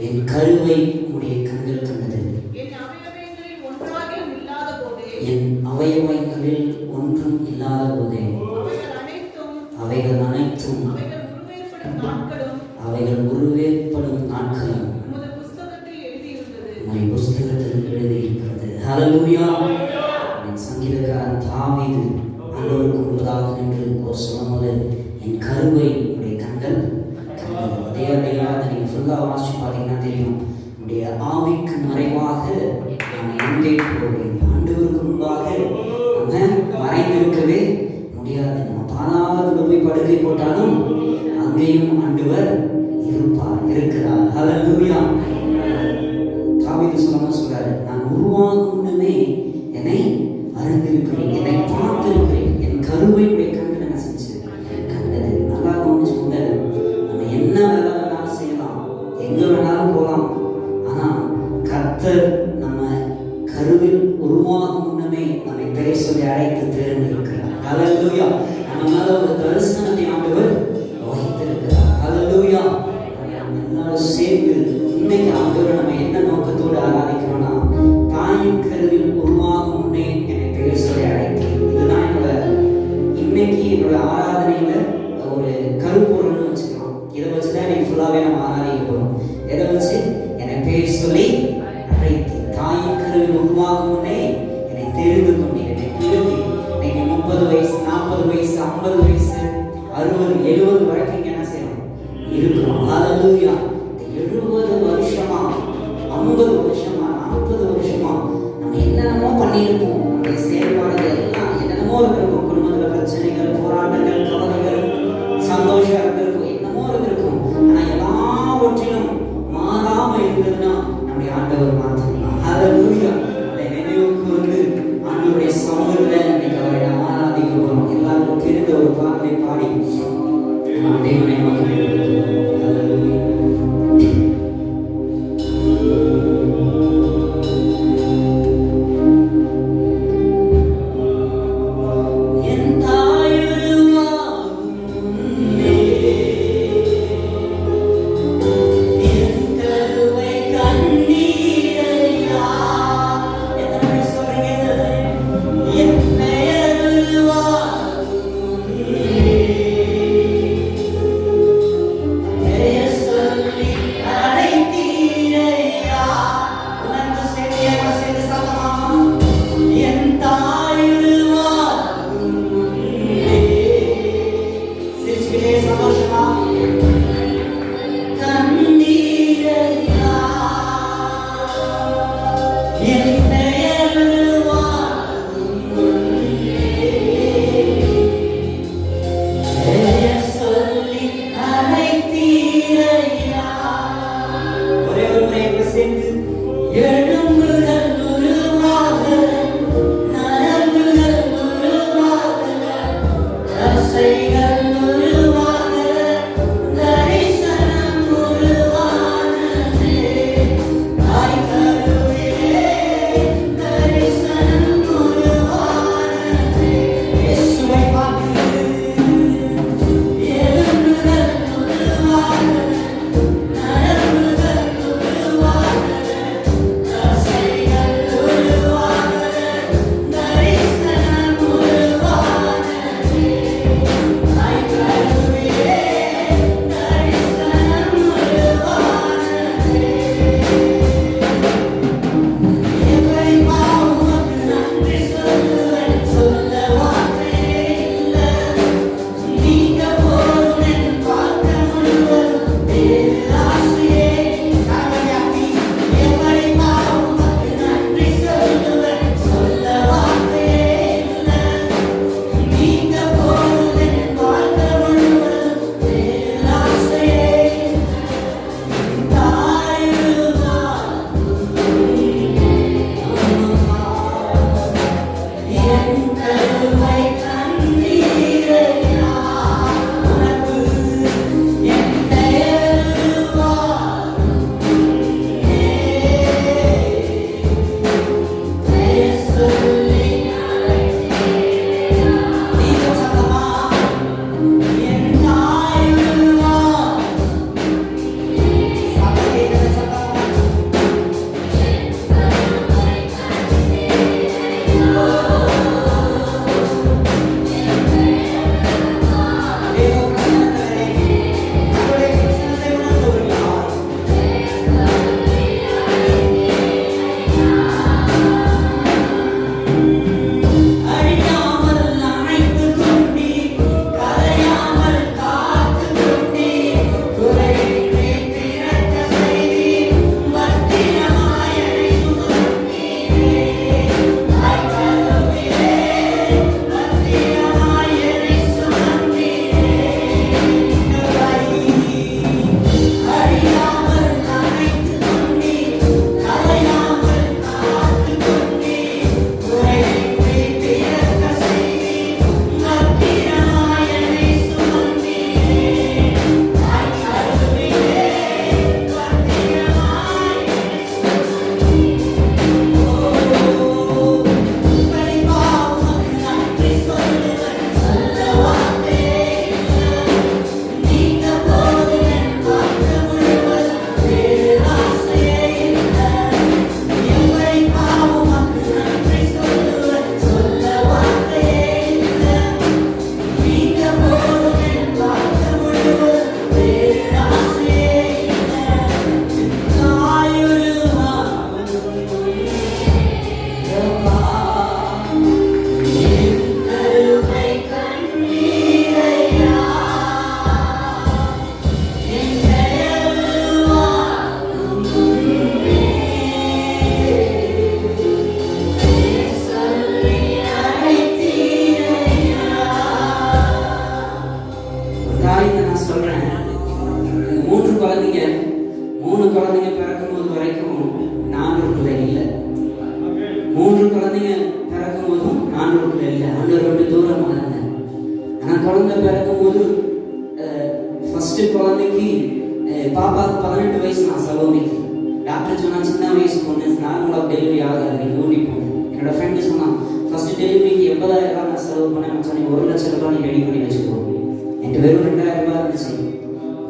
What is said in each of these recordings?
என் கருவை உடைய கண்கள் கண்டது. என் அவயவங்களில் ஒன்றும் இல்லாத போதே அவைகள் அனைத்தும் அவைகள் உருவேற்படும் நாட்களும் உம்முடைய புஸ்தகத்தில் எழுதியிருக்கிறது. ஹல்லேலூயா. சங்கீதக்காரன் தாவீது ஆண்டவருக்கு முன்பதாக நின்று சொல்லும்போது என் கருவை உடைய கண்கள் கண்டது. அதே அடையாளத்தை நீங்க ஃபுல்லாக வாசிச்சு பார்த்தீங்கன்னா தெரியும். உடைய ஆவிக்கு மறைவாக நான் எங்கே போவேன்? ஆண்டவருக்கு முன்பாக நம்ம மறைந்திருக்கவே முடியாது. நம்ம பாதாளத்துல போய் படுக்கை போட்டாலும் அங்கேயும் ஆண்டவர் இருக்கிறார். ஹல்லேலூயா. தாவீது சொல்றாரு, நான் உருவாகும் முன்னமே என்னை அறிந்திருக்கிறேன், என்னை பார்த்திருக்கிறேன், என் கருவை உடைய கண்கள் என்ன செஞ்சு கண்டது. நல்லா ஒன்று சொல்ல, நம்ம என்ன வேலை வேணாலும் செய்யலாம், எங்க வேணாலும் போகலாம். ஆனா கர்த்தர் நம்ம கருவில் உருவாகும் முன்னமே நம்மை பெயர் சொல்லி அழைத்து தேர்ந்தெடுக்கிறார். ஹல்லேலூயா. நம்ம மேல ஒரு தரிசனத்தை ஆண்டவர் வைத்திருக்கிறார். ஹல்லேலூயா. எல்லாரும் சேர்ந்து இன்னைக்கு ஆண்டவர் நம்ம என்ன நோக்கத்தோடு ஆராதிக்கிறோம்னா, தாயின் கருவில் உருவாகும் முன்னே என்னை பெயர் சொல்லி அழைத்தேன். இதுதான் இன்னைக்கு என்னோட ஆராதனையில ஒரு கருப்பொருள்னு வச்சுக்கலாம். இதை வச்சுதான் இன்னைக்கு ஃபுல்லாவே நம்ம ஆராதிக்க போறோம். எதை வச்சு? என்னை பெயர் சொல்லி அழைத்து தாயின் கருவில் உருவாகும் முன்னே என்னை தெரிந்து கொண்டேன், என்னை பிரித்து. இன்னைக்கு 30 வயசு, 40 வயசு, 50 வயசு, 60, 70 வரைக்கும் என்ன செய்யணும் இருக்கிறோம். ஹல்லேலூயா. 70 வருஷமா, 50 வருஷமா, 40 வருஷமா நம்ம என்னென்னமோ பண்ணியிருப்போம். நம்முடைய செயல்பாடுகள் எல்லாம் என்னென்னமோ இருந்திருக்கும். குடும்பத்தில் பிரச்சனைகள், போராட்டங்கள், கவலைகள், சந்தோஷம் இருந்திருக்கும், என்னமோ இருந்திருக்கும். ஆனா எல்லாவற்றிலும் மாறாம இருந்ததுன்னா நம்முடைய ஆண்டவர் மாற்றலாம். ஹல்லேலூயா. அதை நினைவுக்கு வந்து ஆண்டவருடைய சமூகத்தில் இன்னைக்கு அவரை நாம் ஆராதிக்க போறோம். எல்லாருக்கும் தெரிந்த ஒரு பாடலை பாடி நாம் தேவனை மகிமைப்படுத்துவோம். ஹல்லேலூயா. இருக்கும்போது ஃபர்ஸ்ட் குழந்தைக்கு பாப்பாவுக்கு 18 வயசு, நான் சலோமிக்கு டாக்டர் சொன்னா சின்ன வயசு பொண்ணு, நார்மலாக டெலிவரி ஆகாது, நீங்கள் ஊட்டி போங்க. என்னோட ஃப்ரெண்டு சொன்னான் ஃபர்ஸ்ட் டெலிவரிக்கு 80,000 ரூபாய் நான் செலவு பண்ணேன். சொன்னேன் 1 லட்சம் ரூபாய் நீ ரெடி பண்ணி வச்சுக்கோ. என்கிட்ட வெறும் 2,000 ரூபாய் இருந்துச்சு.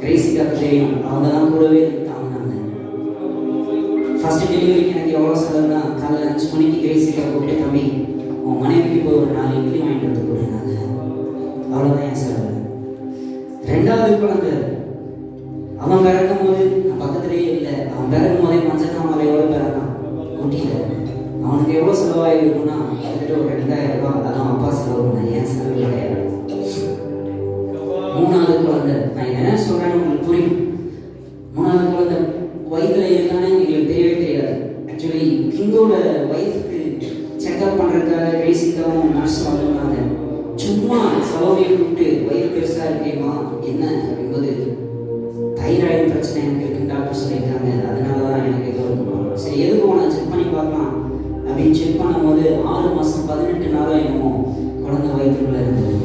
கிரேசிக்காக தெரியும், அவங்க தான் கூடவே தாங்கினாங்க. ஃபர்ஸ்ட் டெலிவரிக்கு எனக்கு எவ்வளோ செலவுனா, காலையில் 5 மணிக்கு கிரேசிக்காக கூப்பிட்டு தம்பி உன் மனைவிக்கு போய் ஒரு 4 இட்லி வாங்கிட்டு வந்து கொடுனாங்க. அவ்வளோதான் என் செலவு. 2வது குழந்தை அவன் பிறக்கும் போது நான் பக்கத்துலேயே இல்லை. அவன் பிறக்கும் போதே மஞ்சக்காமலையோட பிறந்தான் ஊட்டியில். அவனுக்கு எவ்வளோ செலவாயிருக்குன்னா கிட்டத்தட்ட ஒரு 2,000 ரூபாய். அதான் அப்பா செலவு பண்ண, ஏன் செலவு கிடையாது. 3வது குழந்தை, நான் என்ன சொல்றேன்னு உங்களுக்கு புரியும். 3வது குழந்தை வயிற்றுல இருக்கானே எங்களுக்கு தெரியவே தெரியாது. ஆக்சுவலி கிங்கோட ஒய்ஃப்க்கு செக்அப் பண்ணுறதுக்காக கிரேசிக்காகவும் நர்ஸ் வந்துருந்தாங்க. சும்மா சலோமியை கூப்பிட்டு வயிறு பெருசா இருக்கேம்மா என்ன அப்படிங்கும்போது தைராய்டு பிரச்சனை எனக்கு இருக்குன்னு டாக்டர் சொல்லியிருக்காங்க, அதனால தான் எனக்கு ஏதோ இருக்கும். சரி எதுக்கு போனால் செக் பண்ணி பார்க்கலாம் அப்படின்னு செக் பண்ணும்போது 6 மாதம் 18 நாளோ என்னமோ குழந்தை வயிற்றுக்குள்ள இருந்தது.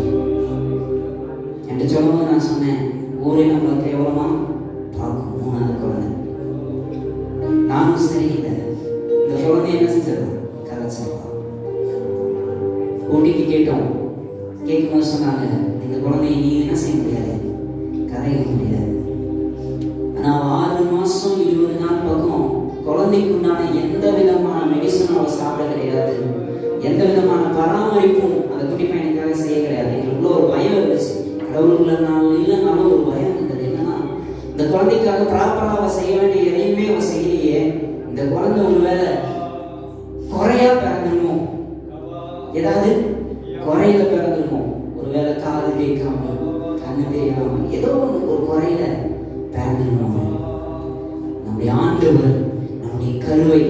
என்கிட்ட சொல்லும்போது நான் சொன்னேன் ஊரே நம்மளை கேவலமா பார்க்கும். 3வது குழந்தை. நானும் சரியில்லை, இந்த குழந்தை என்ன செஞ்சது கதை சொல்லலாம். ஊட்டிக்கு கேட்டோம். கேட்கும்போது சொன்னாங்க இந்த குழந்தைய நீ என்ன செய்ய முடியாது, கரைய முடியாது. ஆனால் 6 மாதம் 20 நாள் பக்கம் குழந்தைக்குண்டான எந்த விதமான மெடிசனும் அவள் சாப்பிட கிடையாது, எந்த விதமான பராமரிப்பும் அந்த குட்டி பையனுக்காக செய்ய கிடையாது. எங்களுக்குள்ள ஒரு பயம் இருந்துச்சு, கடவுளுக்குள்ளனாலும் இல்லைனாலும் ஒரு பயம் இருந்தது. என்னன்னா இந்த குழந்தைக்காக ப்ராப்பராக அவள் செய்ய வேண்டிய எதையுமே அவள் செய்யலையே, இந்த குழந்தை ஒரு வேலை குறையா பிறந்துருமோ, ஏதாவது குறையில பிறந்திருக்கும், ஒரு வேலை காது கேட்காம கண்ணு தெரியாம ஏதோ ஒரு குறையில பிறந்திருக்கோம். நம்முடைய ஆண்டவர் நம்முடைய கருவை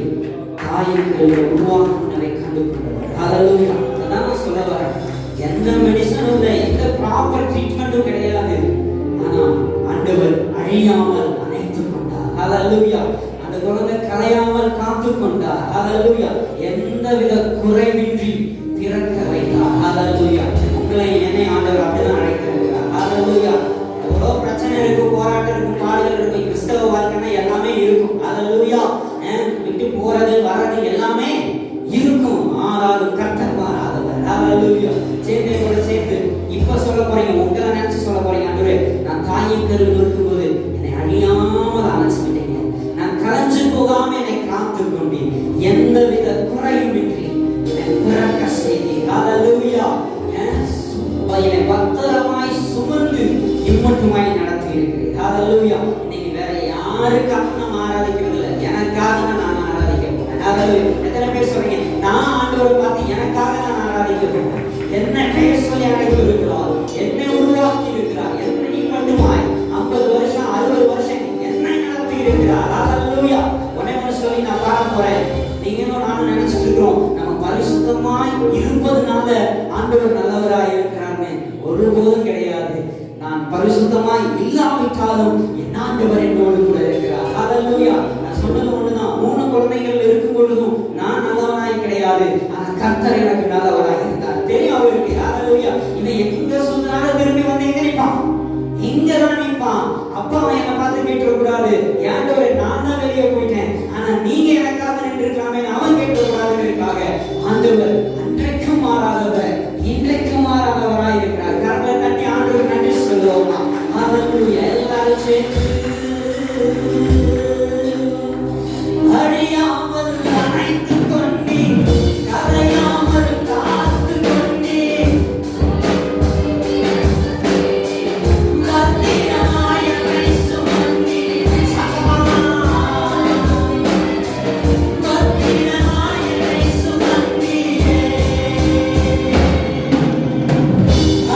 தாயின் கருவை உருவாக்குனவை கண்டு கொண்டவர். அதான் நான் சொல்ல வரேன். எந்த மெடிசனும் இல்லை, எந்த ப்ராப்பர் ட்ரீட்மெண்ட்டும் கிடையாது. ஆனா ஆண்டவர் அழியாமல் அணைத்துக் கொண்டார். ஹல்லேலூயா. அந்த குழந்தை கலையாமல் காத்து கொண்டார். ஹல்லேலூயா. எந்தவித குறைவின்றி பிறக்க வைத்தார். ஹல்லேலூயா. உங்களை என்னை ஆண்டவர் அப்படிதான் அழைத்திருக்கிறார். ஹல்லேலூயா. எவ்வளோ பிரச்சனை இருக்கு, போராட்டம் இருக்கு, பாடுகள் இருக்கு, கிறிஸ்தவ வாழ்க்கைன்னா எல்லாமே இருக்கும். ஹல்லேலூயா. விட்டு போறது வர்றது எல்லாமே இருக்கும். ஆனாலும் கர்த்தர் மாறாதவர். ஹல்லேலூயா. சேர்ந்தே கூட சேர்ந்து இப்ப சொல்ல போறீங்க, உங்களை நினைச்சு சொல்ல போறீங்க, ஆண்டவரே நான் தாயின் கருவில் இருக்கும்போது என்னை அழியாமல் அணைச்சுக்கிட்டீங்க, நான் கலைஞ்சு போகாம என்னை காத்து கொண்டேன், எந்தவித குறையும் இன்றி பிறக்க செய்தீர். ஹல்லேலூயா. என்னை பத்திரமாய் சுமந்து இம்மட்டுமாய் நடத்தி இருக்கிறேன். ஹல்லேலூயா. இன்னைக்கு வேற யாருக்காக நான் ஆராதிக்கிறது இல்லை, எனக்காக நான் ஆராதிக்க போறேன். ஹல்லேலூயா. எத்தனை பேர் சொல்றீங்க நான் ஆண்டவரை பார்த்து எனக்காக நான் ஆராதிக்க போறேன், என்ன பெயர் சொல்லி அழைத்து இருக்கிறார், என்னை உருவாக்கி இருக்கிறார், என்னை மட்டுமாய் 50 வருஷம் 60 வருஷம் என்னை நடத்தி இருக்கிறார். ஹல்லேலூயா. உடனே சொல்லி நான் பாட போறேன். நீங்களும் நானும் நினைச்சிட்டு இருக்கிறோம் நம்ம பரிசுத்தமாய் இருப்பதுனால ஆண்டவர் நல்லவராய் இருக்கிறார்னு. ஒருபோதும் கிடையாது. நான் பரிசுத்தமாய் இல்லாவிட்டாலும் என் ஆண்டவர் என்னோடு கூட இருக்கிறார். ஹல்லேலூயா. நான் சொன்னது ஒண்ணுதான், 3 குழந்தைகள் இருக்கும் பொழுதும் நான் நல்லவனாய் கிடையாது, ஆனா கர்த்தர் எனக்கு நல்லவராய் இருந்தார். தெரியும் அவருக்கு. ஹல்லேலூயா. இவன் எங்க சொன்னாலும் திரும்பி வந்து எங்க நிற்பான், இங்கதான் நிற்பான். அப்பா அவன் என்னை பார்த்து கேட்டுக்கூடாது, ஆண்டவரே நான் தான் வெளியே போயிட்டேன், ஆனா நீங்க எனக்காக நின்று இருக்கலாமே, அவன் கேட்டுக்கூடாதுங்கிறதுக்காக ஆண்டவர் அன்றைக்கும் மாறாதவர் இன்றைக்கும் மாறாதவராய் இருக்கிறார். கரங்களை தட்டி ஆண்டவர் நன்றி சொல்லுவோமா? ஹல்லேலூயா. எல்லாரும் சேர்ந்து அழியாமல் அணைத்துக் கொண்டீர், கரையாமல் காத்து கொண்டீர், பத்திரமாய் என்னை சுமந்தீர், பத்திரமாய் என்னை சுமந்தீர்,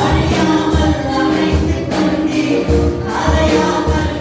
அழியாமல் அணைத்துக் கொண்டீர், கரையாமல்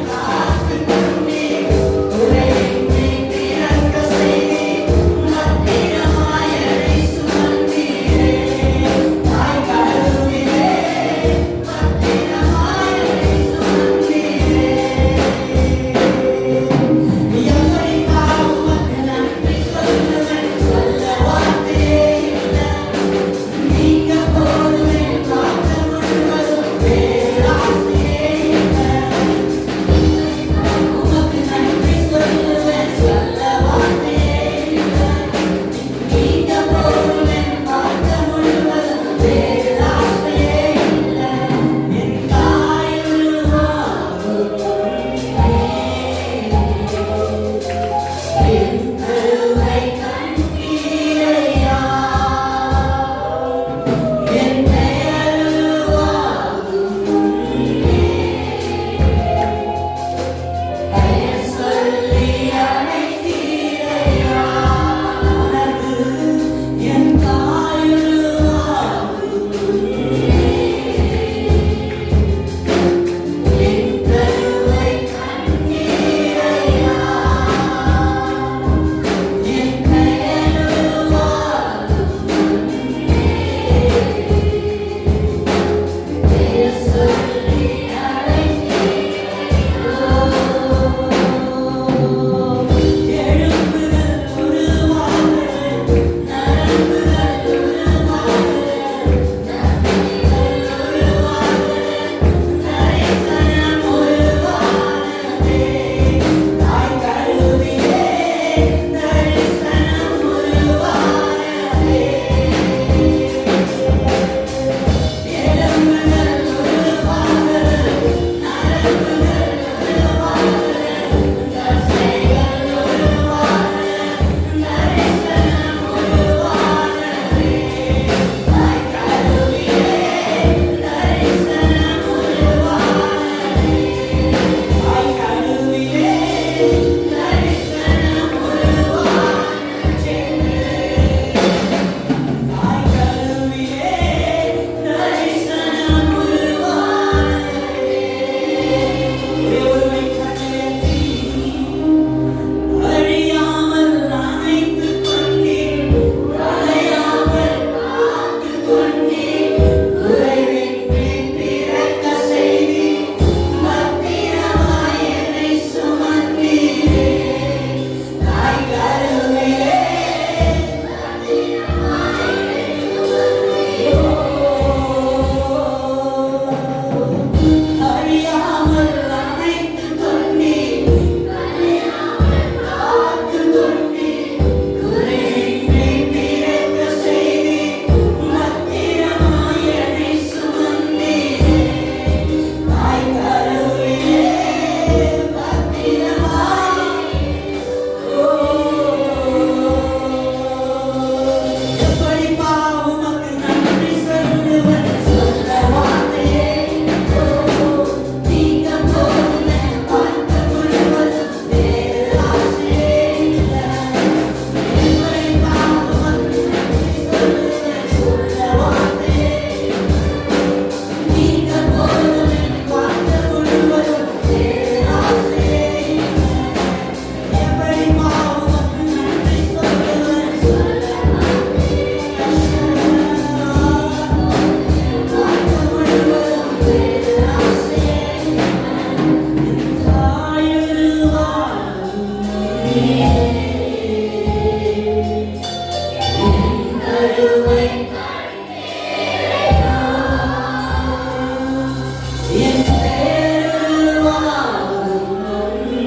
என் பேரு வாழும் முன்னே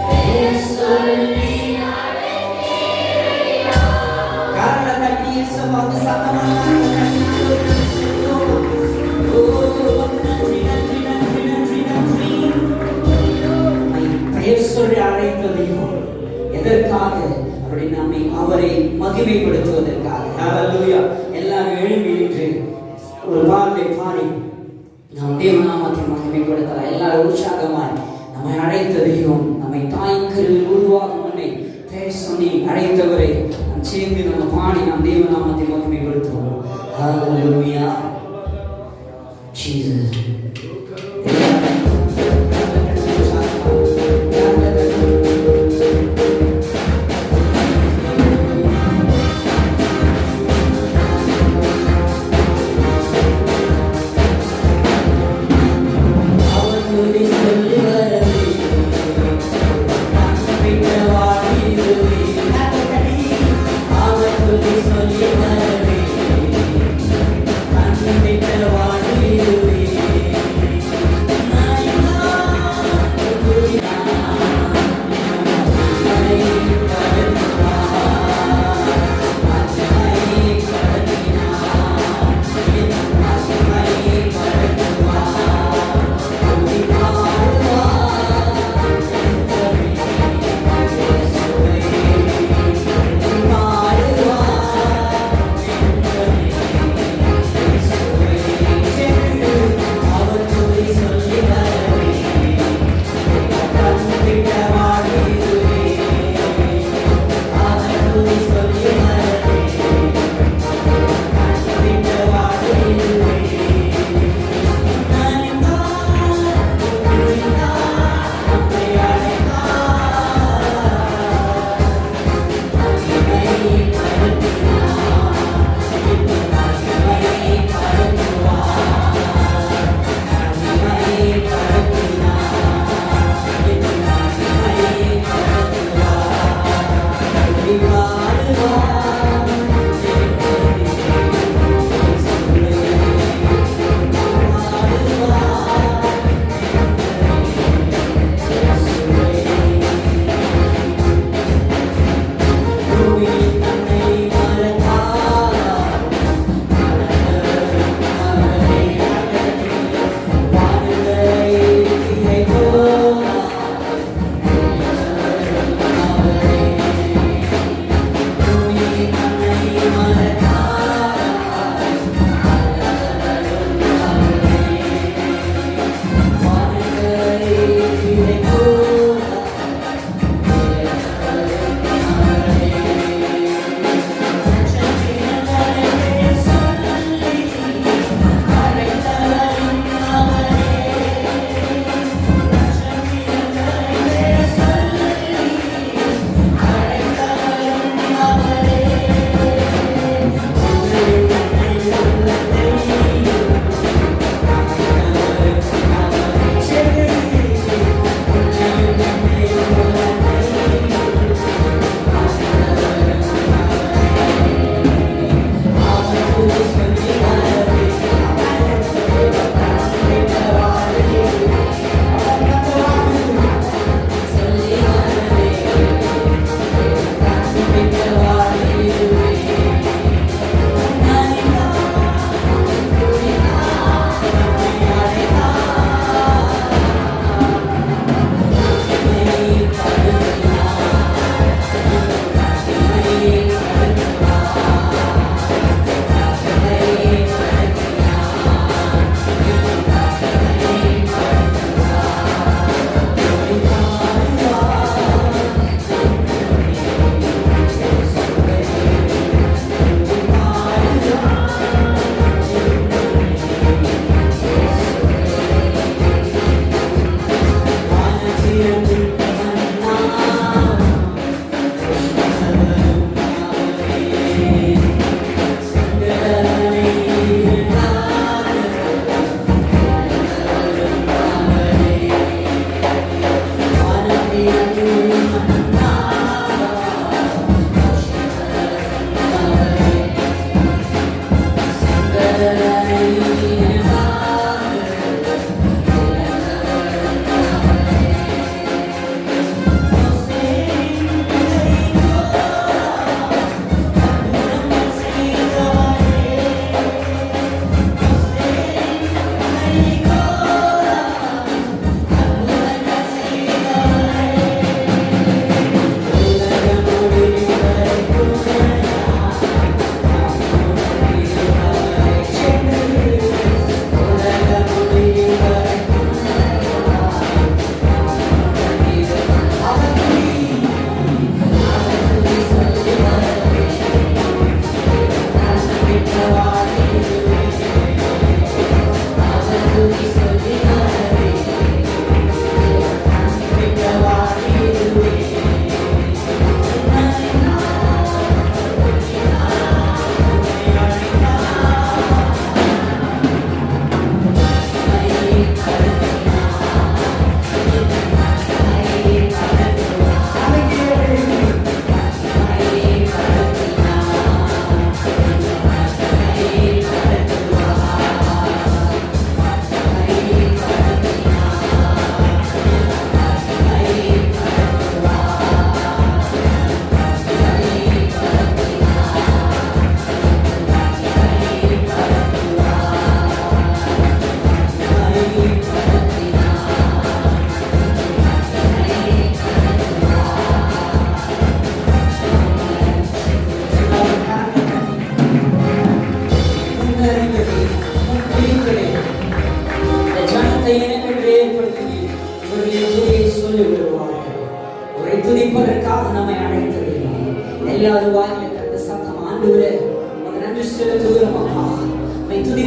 பெயர் சொல்லி கரங்களை தட்டி இயேசுவுக்கு சத்தமாக சொல்லி அழைத்ததையும் எதற்காக அப்படி நம்மை அவரை மகிமைப்படுத்துவதற்காக. ஹல்லேலூயா. எல்லாரும் எழும்பி நின்று ஒரு பாடலை பாடி நாம் தேவநாமத்தை மகிமைப்படுத்தலாம். எல்லாரும் உற்சாகமாய் நம்மை அழைத்ததையும் நம்மை தாய்க்கரில் உருவாகும் முன்னே பெயர் சொல்லி அழைத்தவரை நாம் சேர்ந்து நம்ம பாடி நாம் தேவநாமத்தை மகிமைப்படுத்துவோம். ஹல்லேலூயா. ஜீசஸ்.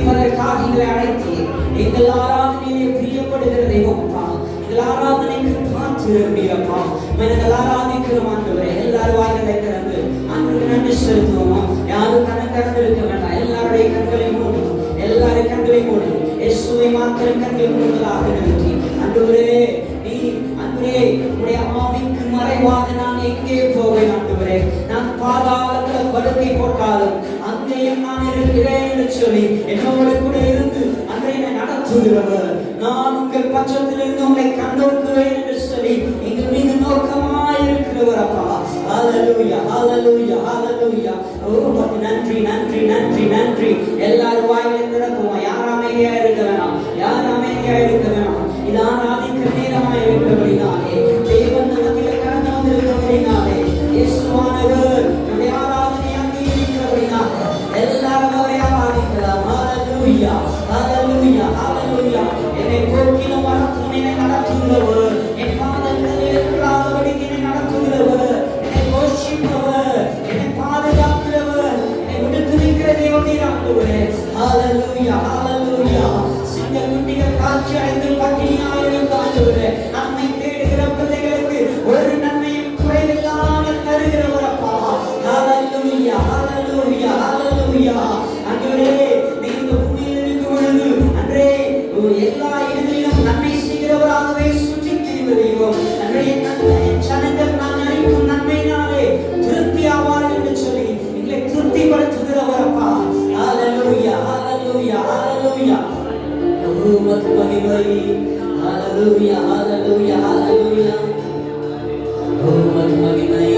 துதிப்பதற்காக எங்களை அழைத்தீர். எங்கள் ஆராதனையிலே பிரியப்படுகிற தெய்வம்ப்பா, எங்கள் ஆராதனைக்கு காத்திருப்பீரப்பா. எங்கள் ஆராதிக்கிறோம் ஆண்டவரே. எல்லாரும் வாய்களை திறந்து ஆண்டவருக்கு நன்றி செலுத்துவோம். யாரும் கணக்கு இருக்க வேண்டாம். எல்லாருடைய கண்களை மூடி, எல்லாரும் கண்களை மூடி இயேசுவை மாத்திரம் கண்கள் மூடுவதாக நிறுத்தி, ஆண்டவரே நீ அன்றே உடைய ஆவிக்கு மறைவாக நான் எங்கே போவேன் ஆண்டவரே? நான் பாதாளத்தில் படுக்கை போட்டாலும் அங்கேயும் நான் இருக்கிறேன் என்று சொல்லி என்னோடு கூட இருந்து அன்றைய நடத்துகிறவர், நான் உங்கள் பட்சத்திலிருந்து உங்களை கண்டோக்குவேன் என்று சொல்லி எங்கள் மீது நோக்கமாய் இருக்கிறவர் அப்பா. ஹல்லேலூயா, ஹல்லேலூயா, ஹல்லேலூயா. உமக்கு நன்றி, நன்றி, நன்றி, நன்றி. எல்லாரும் வாயிலை திறக்குமா. யார் அமைதியா இருக்க வேணாம், யார் அமைதியா இருக்க வேணாம். இது ஆராதிக்கிற நேரமாய் இருக்கிறபடினாலே, தேவன் நமக்கு கடந்து வந்திருக்கிறபடினாலே, இயேசுவானவர் நம்முடைய ஆராதனை அங்கீகரிக்கிறபடினாலே எல்லாரும் அவரை ஆராதிக்கலாம். ஹல்லேலூயா, ஹல்லேலூயா, ஹல்லேலூயா. என்னை போக்கிலும் வரத்தும் என்னை நடத்துகிறவர், என் பாதங்களில் இருக்கிறாதபடிக்கு என்னை நடத்துகிறவர், என்னை போஷிப்பவர், என்னை பாதுகாக்கிறவர், என்னை விடுத்து நிற்கிற தேவனீர் ஆண்டவரே. ஹல்லேலூயா, ஹல்லேலூயா. சிங்கக்குட்டிகள் காட்சி அடைந்து பட்டினியாயிருந்த ஆண்டவரே, நம்மை தேடுகிற பிள்ளைகளுக்கு ஒரு நன்மையும் குறைவில்லாமல் தருகிறவர் அப்பா. ஹல்லேலூயா, ஹல்லேலூயா, ஹல்லேலூயா. ஆண்டவரே நீங்க இந்த பூமியில் இருக்கும் பொழுது அன்றே எல்லா இடங்களிலும் நன்மை செய்கிறவராகவே சுற்றி திரிந்த தெய்வம். அன்றைய ஜனங்கள் நான் நினைக்கும் நன்மையினாலே திருப்தி ஆவார்கள் என்று சொல்லி எங்களை திருப்திப்படுத்துகிறவர் அப்பா. ஹல்லேலூயா, ஹல்லேலூயா, ஹல்லேலூயா. உமக்கு மகிமை. ஹல்லேலூயா, ஹல்லேலூயா, ஹல்லேலூயா. உமக்கு மகிமை.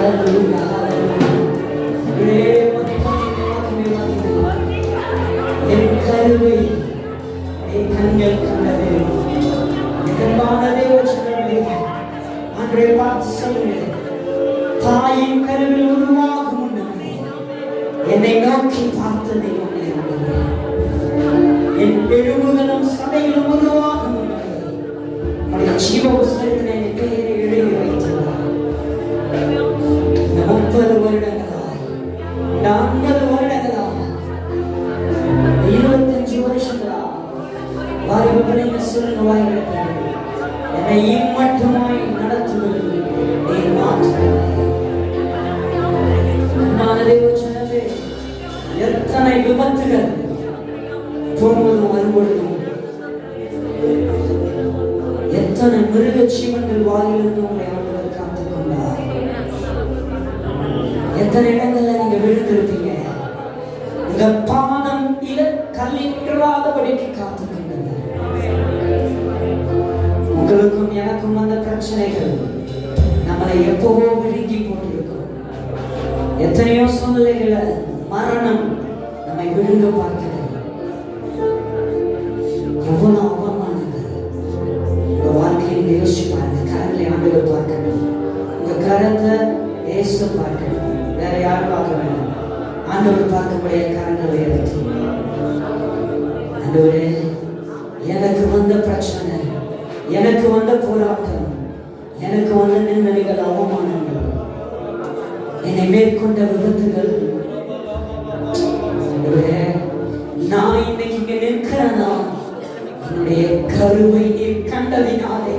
ஹalleluya என் கருவை என் கண்கள் கண்டது எதன்பான தேவச்சனமே அன்றே பார்த்து சொல்லுங்க தாயின் கருவில் உருவாகும் முன்னமே என்னை நோக்கி பார்த்ததை என் எலும்புகளும் சதையிலும் உருவாகும் முன்னமே ஜீவ புஸ்தகத்தில் என் பெயரை எழுதி வைத்தார் 30 வருடங்களாய் 40 வருடங்களாய் 25 வருஷங்களா வாலிபனை சொல்லுவாய் என்னை இம்மட்டுமாய் நடத்துவது நீ மாற்றமே தேவச்சனமே எத்தனை விபத்துகள் போகும்போதும் வரும்பொழுதும் எத்தனை மிருக ஜீவன்கள் வாயிலிருந்து உங்களை ஆண்டவர் காத்துக் கொண்டார். எத்தனை இடங்கள்ல நீங்க விழுந்திருப்பீங்க. இந்த பாதம் கல்லிடாதபடிக்கு காத்துக் கொண்டது. உங்களுக்கும் எனக்கும் வந்த பிரச்சனைகள் நம்மளை எப்பவோ விழுங்கி போட்டிருக்கும். எத்தனையோ சூழ்நிலைகளை மரணம் நம்மை விழுங்க பார்க்கிறது. எவ்வளவு அவமானங்கள் உங்க வாழ்க்கையை யோசிச்சு பாருங்க. கரங்களை ஆண்டவர் பார்க்கணும். உங்க கரத்தை இயேசு பார்க்கணும். வேற யாரும் பார்க்க வேண்டாம். ஆண்டவர் பார்க்கக்கூடிய கரங்களை எடுத்து ஆண்டவரே எனக்கு வந்த பிரச்சனை, எனக்கு வந்த போராட்டம், எனக்கு வந்த நிந்தனைகள், அவமானங்கள், என்னை மேற்கொண்ட விபத்துகள், நான் இன்னைக்கு இங்க நிற்கிறேன்னா என்னுடைய கருவை நீர் கண்டதினாலே,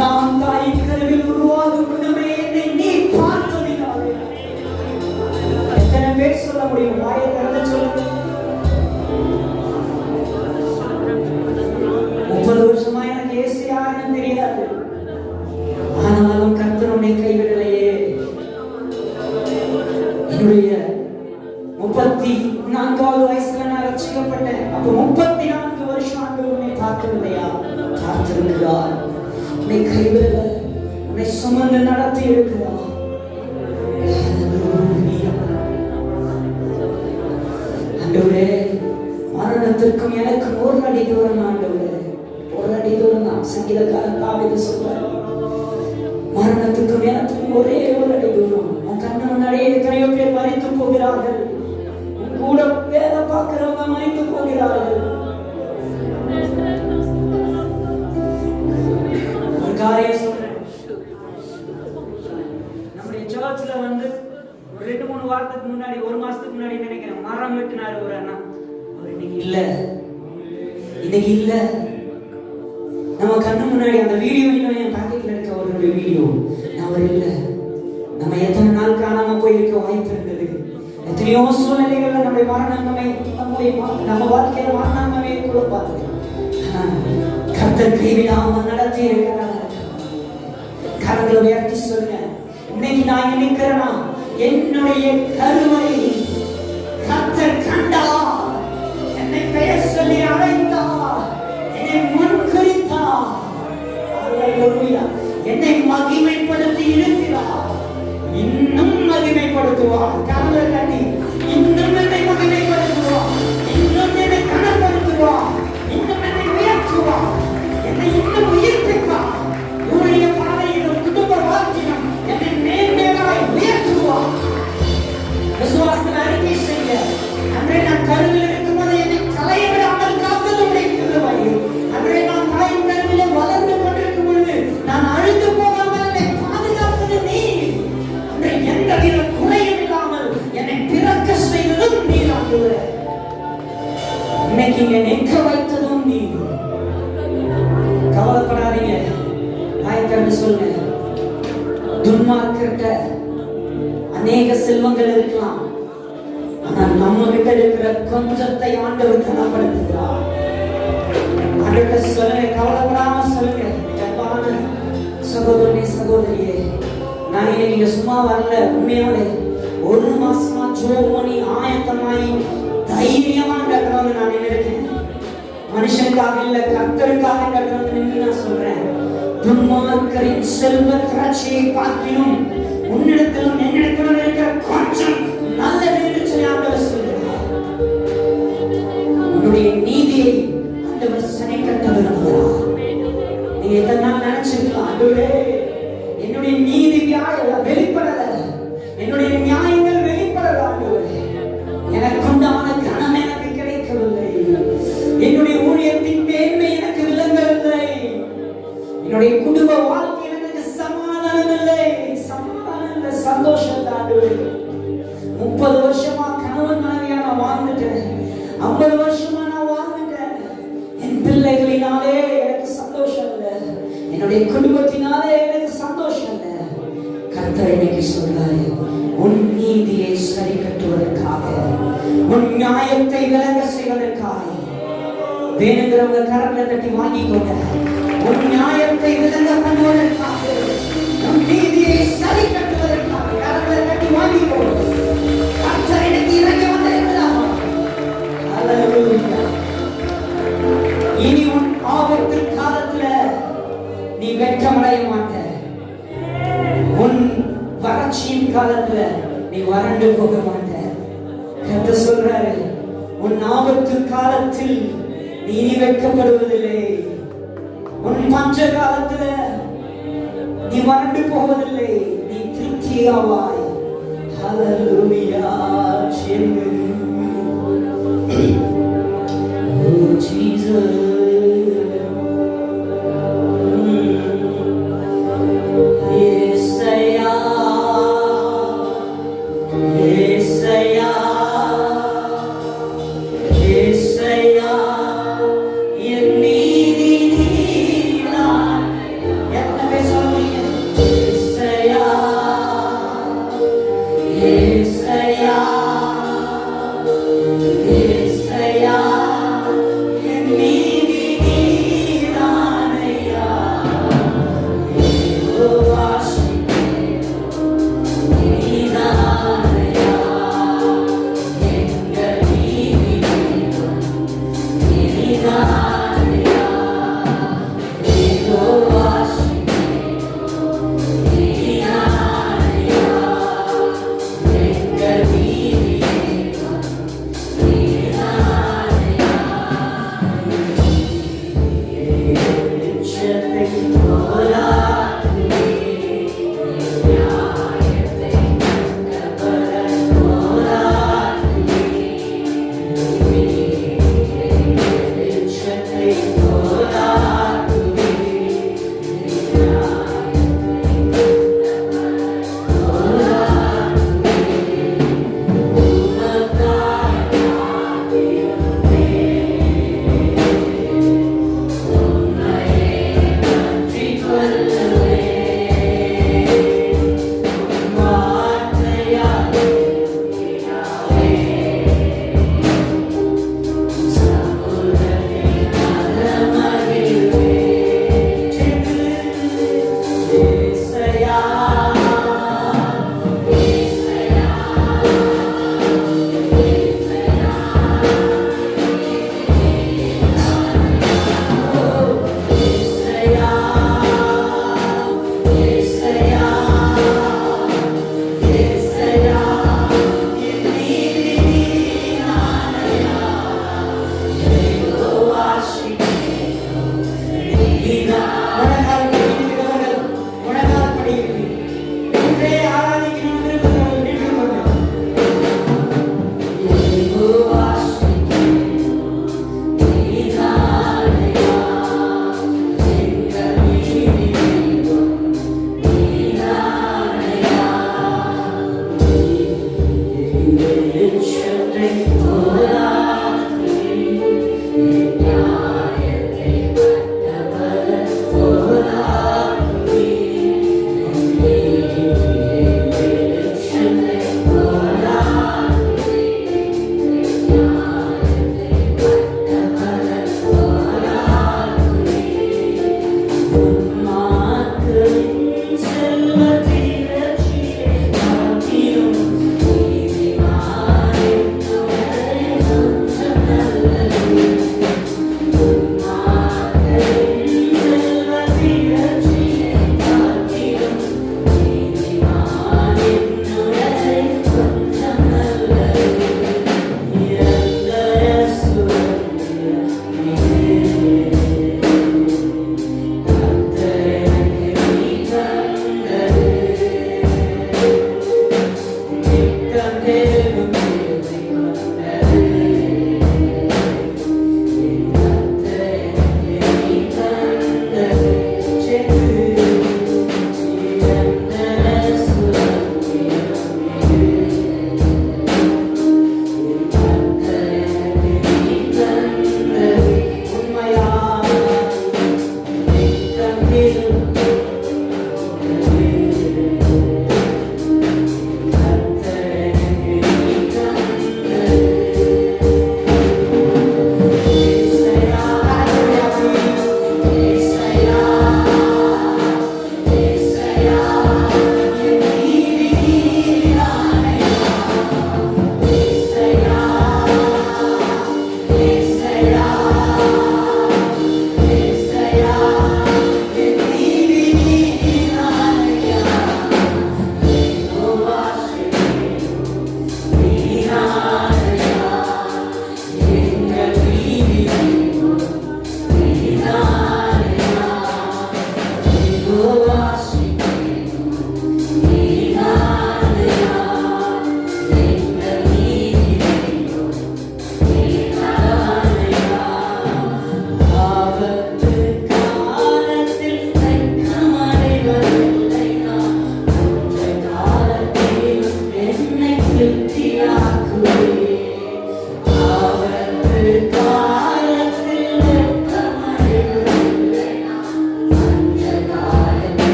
நான் தாயின் கருவில் உருவாகும் முன்னமே என்னை நீ பார்த்ததினாலே. எத்தனை பேர் சொல்ல முடியும்? வாயை திறந்து சொல்லுங்க. 30 வருஷமா எனக்கு இயேசு யாருன்னு தெரியாது. ஆனாலும் கர்த்தர் உன்னை கைவிடலையே. என்னுடைய 34வது வயசுல நான் ரட்சிக்கப்பட்டேன். அப்ப 34 வருஷம் ஆண்டவர் உன்னை பார்க்கவில்லையா? பார்த்திருக்கிறார். உன்னை கைவிடல, உன்னை சுமந்து நடத்தி இருக்கிறார். ஆண்டவரே மரணத்திற்கும் எனக்கும் ஒரு அடி தூரம். ஆண்டவரே ஒரு அடி தூரம் தான். சங்கீதக்காரன் தாவீது சொல்றார், மரணத்துக்கும் எனக்கும் ஒரே ஒரு அடி தூரம். உன் கண்ணு முன்னாடியே எத்தனையோ பேர் மரித்து போகிறார்கள். கூட வேலை பார்க்கிறவங்க மரித்து போகிறார்கள். ஒரு காரியம் சொல்றேன். நம்முடைய சர்ச்ல வந்து ஒரு 2-3 வாரத்துக்கு முன்னாடி, 1 மாசத்துக்கு முன்னாடி நினைக்கிறேன், மரம் வெட்டினாரு ஒரு அண்ணா. அவர் இன்னைக்கு இல்ல, இன்னைக்கு இல்ல. நம்ம கண்ணு முன்னாடி அந்த வீடியோ இன்னும் என் பாக்கெட்ல இருக்க அவருடைய வீடியோ. அவர் இல்ல. நம்ம எத்தனை நாள் காணாம போயிருக்க வாய்ப்பு இருந்தது. எத்தனையோ சூழ்நிலைகள்ல நம்முடைய மரணமே நம்ம வாழ்க்கையில மரணமே கூட பார்த்தது. கர்த்தர் கைவிடாம நடத்தி இருக்கிறார். கரங்களை உயர்த்தி சொல்லுங்க, இன்னைக்கு நான் நினைக்கிறேன்னா என்னுடைய கருவை கர்த்தர் கண்டா, என்னை பெயர் சொல்லி அழைத்தா, என்னை முன்குறித்தா, என்னை மகிமைப்படுத்தி இருக்கிறார். இன்னும் மகிமைப்படுத்துவார். கரங்களை கட்டி இன்னும் என்னை மகிமைப்படுத்துவார். இன்னும் என்னை கனப்படுத்துவார். இன்னும் என்னை உயர்த்துவார். என்னை இன்னும் உயிர்ப்பிப்பார். உன்னுடைய பாதையிலும் குடும்ப வாழ்க்கையிலும் என்னை மேன்மேலாய் உயர்த்துவார். விசுவாசத்தில் அறிக்கை செய்ய, அன்றே நான் கருவில் இருக்கும்போது என்னை கலைய விடாமல் காப்பது உடைய கிருபை. அன்றே நான் தாயின் கருவிலே வளர்ந்து கொண்டிருக்கும் பொழுது நான் அழுது போகாமல் என்னை பாதுகாப்பது நீ. அன்றே எந்தவித குறையும் இல்லாமல் என்னை பிறக்க செய்வதும் நீ. ஆண்டவரே இன்னைக்கு இங்க நிற்க வைத்ததும் நீ. கவலைப்படாதீங்க. நாயக்கர்னு சொல்லுங்க, துன்மார்க்கிட்ட அநேக செல்வங்கள் இருக்கலாம், ஆனால் நம்ம கிட்ட இருக்கிற கொஞ்சத்தை ஆண்டவர் கனப்படுத்துகிறார். ஆண்டவர்கிட்ட சொல்லுங்க, கவலைப்படாம சொல்லுங்க. சகோதரனே சகோதரியே, நான் இன்னைக்கு சும்மா வரல. உண்மையோட 1 மாசமா ஜோம் பண்ணி ஆயத்தமாயி தைரியமா கட்டணும்னு நான் நினைக்கிறேன். மனுஷனுக்காக இல்ல, கர்த்தருக்காக கட்டணும்னு நான் சொல்றேன். துன்மார்க்கரின் செல்வ திராட்சையை பார்க்கிலும் உன்னிடத்திலும் என்னிடத்திலும் இருக்கிற கொஞ்சம் நல்லது என்று சொல்லி ஆண்டவர் சொல்கிறார். உன்னுடைய நீதியை ஆண்டவர் சனை கட்ட விரும்புகிறார். நீ எதனால் நினைச்சிருக்கலாம், ஆண்டவரே என்னுடைய நீதி வெளிப்படல, என்னுடைய நியாயங்கள் வெளிப்படல, ஆண்டவரே எனக்கு உண்டான கனம் எனக்கு கிடைக்கவில்லை, என்னுடைய ஊழியத்தின் மேன்மை எனக்கு விளங்கவில்லை, என்னுடைய குடும்ப வாழ்க்கையில் எனக்கு சமாதானம் இல்லை, சந்தோஷம் தான். 30 வருஷமா கணவன் மனைவியா நான் வாழ்ந்துட்டேன், 50 வருஷமா நான் வாழ்ந்துட்டேன். என் பிள்ளைகளினாலே எனக்கு சந்தோஷம் இல்லை, என்னுடைய குடும்பத்தினாலே எனக்கு சந்தோஷம் இல்லை. கர்த்தர் இன்னைக்கு சொல்றாரு, உன் நீதியை சரி கட்டுவதற்காக, உன் நியாயத்தை விளங்க செய்வதற்காக வேணுங்கிறவங்க கரங்களை தட்டி வாங்கிக்கோங்க. உன் நியாயத்தை விளங்க பண்ணுவதற்காக, உன் நீதியை சரி கட்டுவதற்காக கரங்களை தட்டி வாங்கிக்கோங்க. கர்த்தர் இன்னைக்கு இறங்கி வந்திருக்கிறார். ஹல்லேலூயா. இனி உன் ஆபத்து காலத்துல நீ வெட்கமடைய மாட்ட. உன் வறட்சியின் காலத்துல நீ வறண்டு போக மாட்ட. கர்த்தர் சொல்றாரு, உன் ஆபத்து காலத்தில் நீ இனி வெட்கப்படுவதில்லை. உன் பஞ்ச காலத்துல நீ வறண்டு போவதில்லை, நீ திருப்தியாவாய். ஹல்லேலூயா. Oh Jesus. Me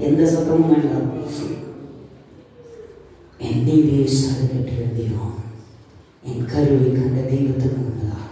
எந்த சத்தமும் வேண்டாம். என்னையே சரணற்ற தெய்வம் என் கருவை கண்ட தெய்வத்துக்கு முன்னதாக